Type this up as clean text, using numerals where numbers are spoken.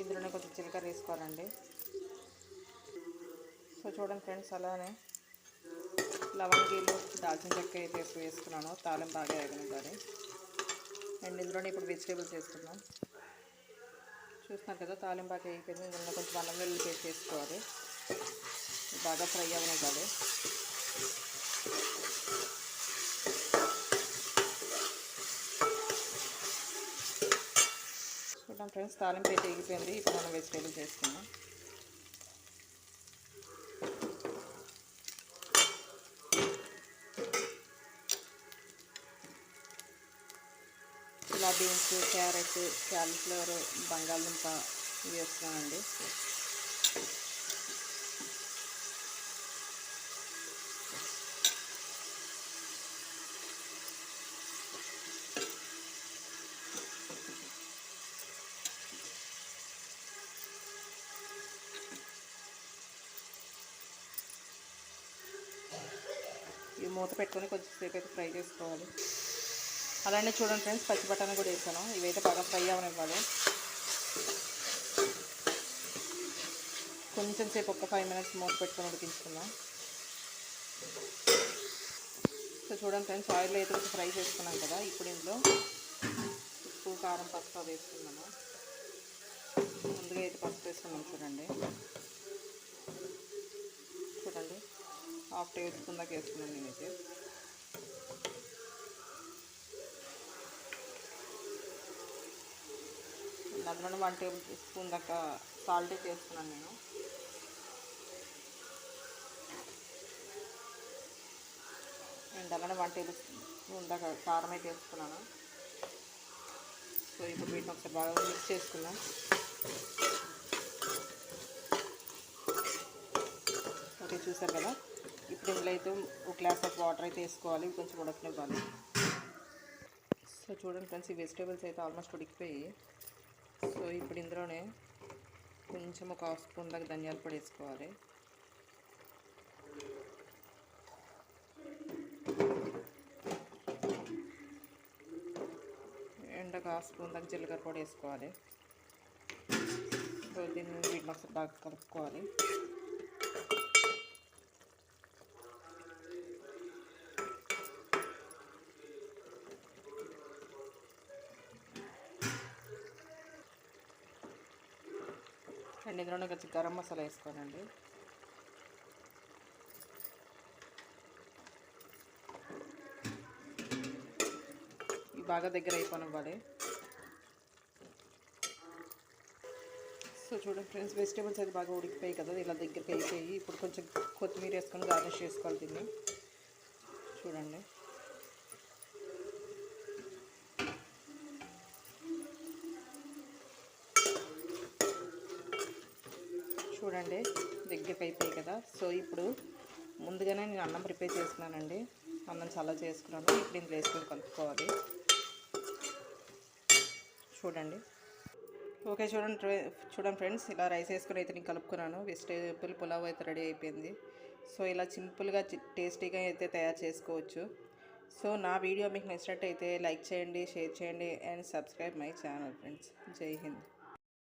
ఇందులోనే కొంచెం జీలకర్ర వేసుకోవాలండి. సో చూడండి ఫ్రెండ్స్, అలానే లవంగీలు, దాల్చిన చెక్క అయితే వేసుకున్నాను. తాలింపు బాగా వేగనివ్వాలి. అండ్ ఇందులోనే ఇప్పుడు వెజిటేబుల్స్ వేసుకుందాం. చూస్తున్నారు కదా, తాలింపు బాగా అయిపోయింది. ఇందులో కొంచెం అల్లం వెల్లుల్లి పేస్ట్ వేసుకోవాలి. బాగా ఫ్రై అవ్వనివ్వాలి. చూద్దాం ఫ్రెండ్స్, తాలింపు అయితే ఎగిపోయింది. ఇప్పుడు మనం వెజిటేబుల్స్ వేసుకుందాం. ఇలా బీన్స్, క్యారెట్, క్యాలీఫ్లవర్, బంగాళదుంప ఇవి వేస్తున్నానండి. ఇవి మూత పెట్టుకొని కొంచెం సేపు అయితే ఫ్రై చేసుకోవాలి. అలానే చూడండి ఫ్రెండ్స్, పచ్చి బఠానీ కూడా వేసాను. ఇవైతే బాగా ఫ్రై అవ్వనివ్వాలి. కొంచెం సేపు ఒక 5 minutes మూత పెట్టుకొని ఉడికించుకుందాం. సో చూడండి ఫ్రెండ్స్, ఆయిల్లో అయితే కొంచెం ఫ్రై చేసుకున్నాం కదా. ఇప్పుడు ఇందులో ఉప్పు, కారం, పసుపు వేసుకున్నాము. ముందుగా అయితే పసుపు వేసుకున్నాం. చూడండి 1/2 టేబుల్ స్పూన్ దాకా వేసుకున్నాను నేనైతే. అందులోనే 1 టేబుల్ స్పూన్ దాకా సాల్ట్ అయితే వేసుకున్నాను నేను. అండ్ అలానే 1 టేబుల్ స్పూన్ దాకా కారం అయితే వేసుకున్నాను. సో ఇప్పుడు వీటిని ఒకసారి బాగా మిక్స్ చేసుకుందాం. ఓకే, చూసారు కదా. ఇప్పుడు ఇందులో అయితే 1 గ్లాస్ ఆఫ్ వాటర్ అయితే వేసుకోవాలి. కొంచెం ఉడకనివ్వాలి. సో చూడండి ఫ్రెండ్స్, ఈ వెజిటేబుల్స్ అయితే ఆల్మోస్ట్ ఉడికిపోయి. సో ఇప్పుడు ఇందులోనే కొంచెం ఒక 1/2 స్పూన్ దాకా ధనియాల పొడి వేసుకోవాలి. అండ్ ఒక 1/2 స్పూన్ దాకా జీలకర్ర పొడి వేసుకోవాలి. సో దీన్ని వీటిని ఒకసారి బాగా కలుపుకోవాలి. అండ్ ఇందులోనే కొంచెం గరం మసాలా వేసుకోనండి. ఇవి బాగా దగ్గర అయిపోనివ్వాలి. సో చూడండి ఫ్రెండ్స్, వెజిటేబుల్స్ అయితే బాగా ఉడికిపోయి కదా, ఇలా దగ్గరికి అయిపోయి. ఇప్పుడు కొంచెం కొత్తిమీర వేసుకొని గార్నిష్ చేసుకోవాలి దీన్ని. చూడండి, దగ్గరికి అయిపోయాయి కదా. సో ఇప్పుడు ముందుగానే నేను అన్నం ప్రిపేర్ చేసుకున్నానండి. అన్నం చల్ల చేసుకున్నాను. ఇప్పుడు ఇందులో వేసుకొని కలుపుకోవాలి. చూడండి. ఓకే, చూడండి ఫ్రెండ్స్, ఇలా రైస్ వేసుకొని అయితే నేను కలుపుకున్నాను. వెజిటేబుల్ పులావ్ అయితే రెడీ అయిపోయింది. సో ఇలా సింపుల్గా టేస్టీగా అయితే తయారు చేసుకోవచ్చు. సో నా వీడియో మీకు నచ్చినట్టయితే లైక్ చేయండి, షేర్ చేయండి and subscribe my channel friends. జై హింద్.